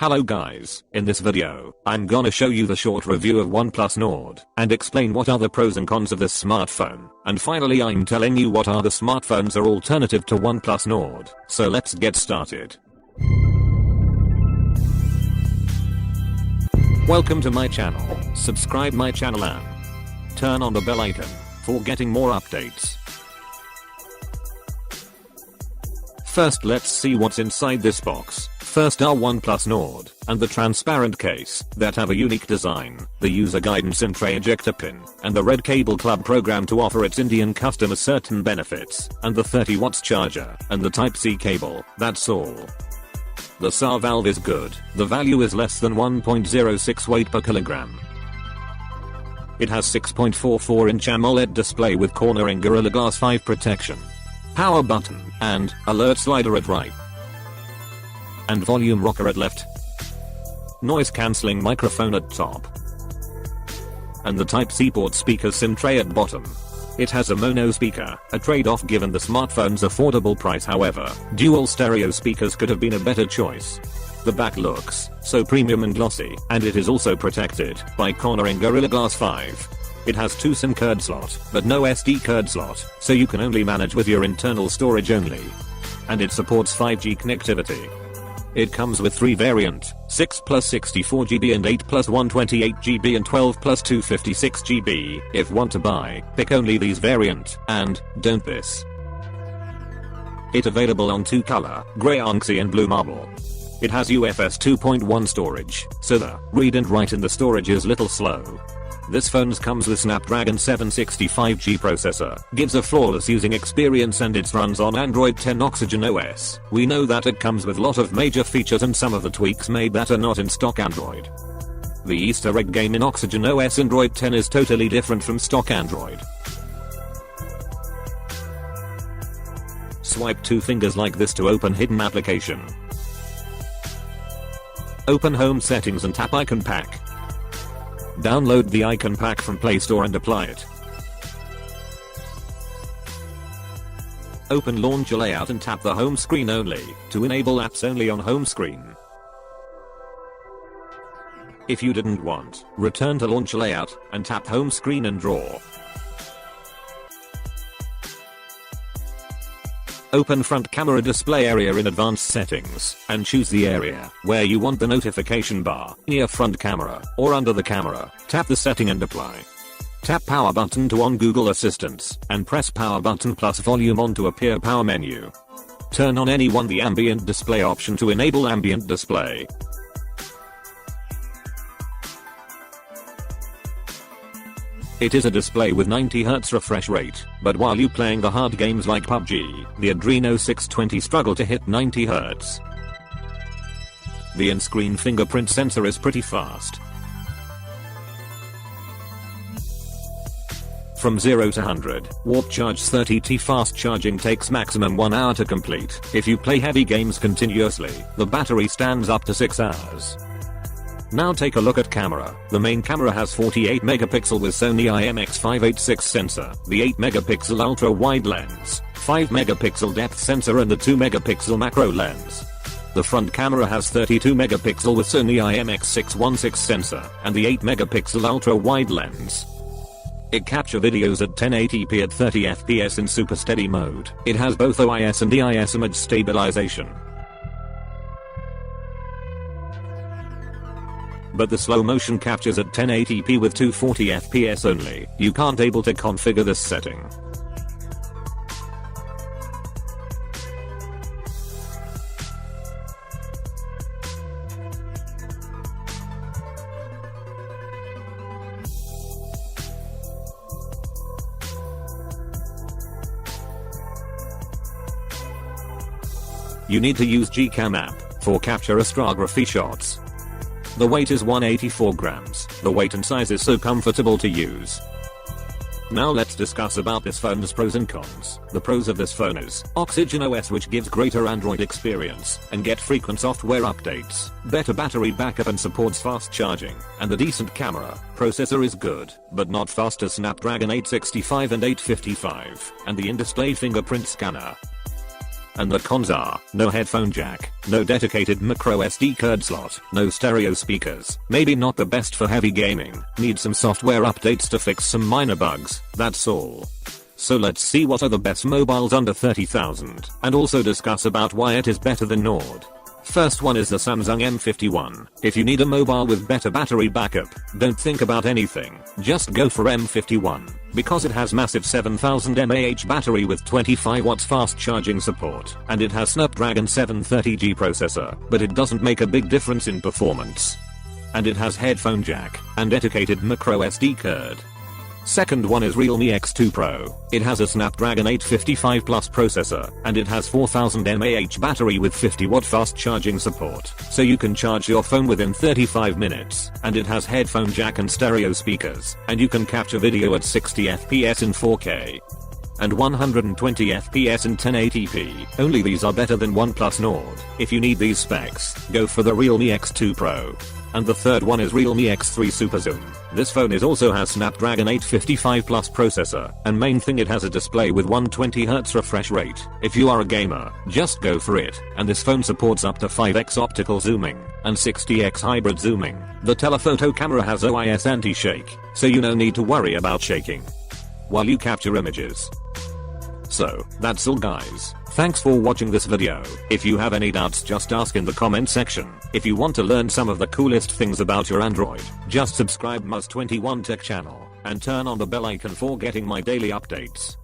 Hello guys, in this video, I'm gonna show you the short review of OnePlus Nord and explain what are the pros and cons of this smartphone, and finally I'm telling you what are the smartphones are alternative to OnePlus Nord, so let's get started. Welcome to my channel, subscribe my channel and turn on the bell icon for getting more updates. First let's see what's inside this box. First our OnePlus Nord, and the transparent case, that have a unique design, the user guidance and tray ejector pin, and the Red Cable Club program to offer its Indian customers certain benefits, and the 30 watts charger, and the Type-C cable, that's all. The SAR valve is good, the value is less than 1.06 weight per kilogram. It has 6.44 inch AMOLED display with cornering Gorilla Glass 5 protection. Power button, and alert slider at right. And volume rocker at left. Noise cancelling microphone at top. And the Type-C port speaker SIM tray at bottom. It has a mono speaker, a trade-off given the smartphone's affordable price. However, dual stereo speakers could have been a better choice. The back looks so premium and glossy, and it is also protected by cornering Gorilla Glass 5. It has 2 SIM card slot, but no SD card slot, so you can only manage with your internal storage only. And it supports 5G connectivity. It comes with 3 variant, 6 plus 64GB and 8 plus 128GB and 12 plus 256GB. If want to buy, pick only these variant, and don't this. It available on 2 color, grey Onyxy and blue marble. It has UFS 2.1 storage, so the read and write in the storage is little slow. This phone comes with Snapdragon 765G processor, gives a flawless using experience, and it runs on Android 10 Oxygen OS. We know that it comes with lot of major features and some of the tweaks made that are not in stock Android. The Easter egg game in Oxygen OS Android 10 is totally different from stock Android. Swipe 2 fingers like this to open hidden application. Open home settings and tap icon pack. Download the icon pack from Play Store and apply it. Open launcher layout and tap the home screen only to enable apps only on home screen. If you didn't want, return to launcher layout and tap home screen and draw. Open front camera display area in advanced settings and choose the area where you want the notification bar, near front camera or under the camera. Tap the setting and apply. Tap power button to on Google Assistant and press power button plus volume on to appear power menu. Turn on the ambient display option to enable ambient display. It is a display with 90Hz refresh rate, but while you playing the hard games like PUBG, the Adreno 620 struggle to hit 90Hz. The in-screen fingerprint sensor is pretty fast. From 0 to 100, Warp Charge 30T fast charging takes maximum 1 hour to complete. If you play heavy games continuously, the battery stands up to 6 hours. Now take a look at camera. The main camera has 48 megapixel with Sony IMX586 sensor, the 8 megapixel ultra wide lens, 5 megapixel depth sensor and the 2 megapixel macro lens. The front camera has 32 megapixel with Sony IMX616 sensor and the 8 megapixel ultra wide lens. It capture videos at 1080p at 30 fps in super steady mode. It has both OIS and EIS image stabilization. But the slow motion captures at 1080p with 240 fps only. You can't able to configure this setting. You need to use Gcam app for capture astrography shots. The weight is 184 grams. The weight and size is so comfortable to use. Now let's discuss about this phone's pros and cons. The pros of this phone is Oxygen OS, which gives greater Android experience and get frequent software updates, better battery backup and supports fast charging, and the decent camera. Processor is good, but not fast as Snapdragon 865 and 855, and the in-display fingerprint scanner. and the cons are no headphone jack, no dedicated microSD card slot, no stereo speakers, maybe not the best for heavy gaming, need some software updates to fix some minor bugs, that's all. So let's see what are the best mobiles under 30,000 and also discuss about why it is better than Nord. First one is the Samsung M51. If you need a mobile with better battery backup, don't think about anything, just go for M51, because it has massive 7000 mAh battery with 25 watts fast charging support, and it has Snapdragon 730G processor, but it doesn't make a big difference in performance. And it has headphone jack and dedicated microSD card. Second one is Realme X2 Pro. It has a Snapdragon 855 Plus processor, and it has 4000 mAh battery with 50 watt fast charging support, so you can charge your phone within 35 minutes, and it has headphone jack and stereo speakers, and you can capture video at 60 FPS in 4K. And 120 FPS in 1080p. Only these are better than OnePlus Nord. If you need these specs, go for the Realme X2 Pro. And the third one is Realme X3 Super Zoom. This phone also has Snapdragon 855 Plus processor, and main thing, it has a display with 120Hz refresh rate. If you are a gamer, just go for it, and this phone supports up to 5x optical zooming, and 60x hybrid zooming. The telephoto camera has OIS anti-shake, so you no need to worry about shaking while you capture images. So, that's all guys. Thanks for watching this video. If you have any doubts, just ask in the comment section. If you want to learn some of the coolest things about your Android, just subscribe Muzz21 Tech channel and turn on the bell icon for getting my daily updates.